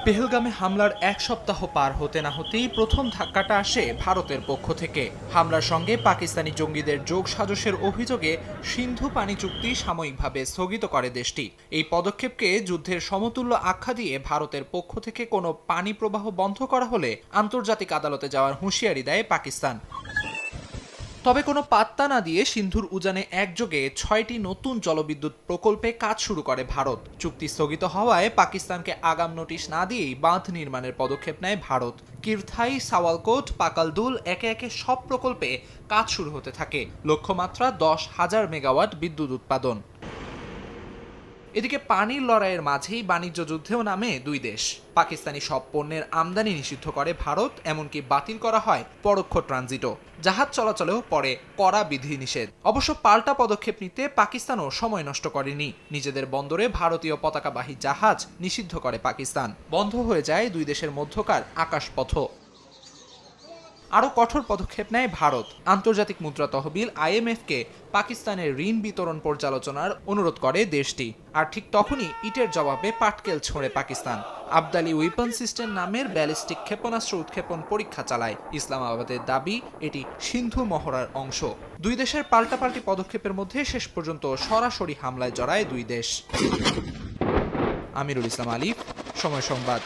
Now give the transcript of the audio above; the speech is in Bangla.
পেহেলগামে হামলার এক সপ্তাহ পার হতে না হতেই প্রথম ধাক্কাটা আসে ভারতের পক্ষ থেকে। হামলার সঙ্গে পাকিস্তানি জঙ্গিদের যোগসাজশের অভিযোগে সিন্ধু পানি চুক্তি সাময়িকভাবে স্থগিত করে দেশটি। এই পদক্ষেপকে যুদ্ধের সমতুল্য আখ্যা দিয়ে ভারতের পক্ষ থেকে কোনো পানি প্রবাহ বন্ধ করা হলে আন্তর্জাতিক আদালতে যাওয়ার হুঁশিয়ারি দেয় পাকিস্তান। তবে কোনো পাত্তা না দিয়ে সিন্ধুর উজানে একযোগে ৬টি নতুন জলবিদ্যুৎ প্রকল্পে কাজ শুরু করে ভারত। চুক্তি স্থগিত হওয়ায় পাকিস্তানকে আগাম নোটিশ না দিয়েই বাঁধ নির্মাণের পদক্ষেপ নেয় ভারত। কিরথাই, সাওয়ালকোট, পাকালদুল একে একে সব প্রকল্পে কাজ শুরু হতে থাকে। লক্ষ্যমাত্রা ১০,০০০ মেগাওয়াট বিদ্যুৎ উৎপাদন। এদিকে পানির লড়াইয়ের মাঝেই বাণিজ্য যুদ্ধেও নামে দুই দেশ। পাকিস্তানি সব পণ্যের আমদানি নিষিদ্ধ করে ভারত, এমনকি বাতিল করা হয় পরোক্ষ ট্রানজিটও। জাহাজ চলাচলেও পড়ে কড়া বিধিনিষেধ। অবশ্য পাল্টা পদক্ষেপ নিতে পাকিস্তানও সময় নষ্ট করেনি। নিজেদের বন্দরে ভারতীয় পতাকাবাহী জাহাজ নিষিদ্ধ করে পাকিস্তান। বন্ধ হয়ে যায় দুই দেশের মধ্যকার আকাশপথ। আরও কঠোর পদক্ষেপ নেয় ভারত। আন্তর্জাতিক মুদ্রা তহবিল IMF-কে পাকিস্তানের ঋণ বিতরণ পর্যালোচনার অনুরোধ করে দেশটি। আর ঠিক তখনই ইটের জবাবে পাটকেল ছোঁড়ে পাকিস্তান। আবদালি ওয়েপন সিস্টেম নামের ব্যালিস্টিক ক্ষেপণাস্ত্র উৎক্ষেপণ পরীক্ষা চালায়। ইসলামাবাদের দাবি এটি সিন্ধু মহড়ার অংশ। দুই দেশের পাল্টাপাল্টি পদক্ষেপের মধ্যে শেষ পর্যন্ত সরাসরি হামলায় জড়ায় দুই দেশ। আমিরুল ইসলাম আলিফ, সময় সংবাদ।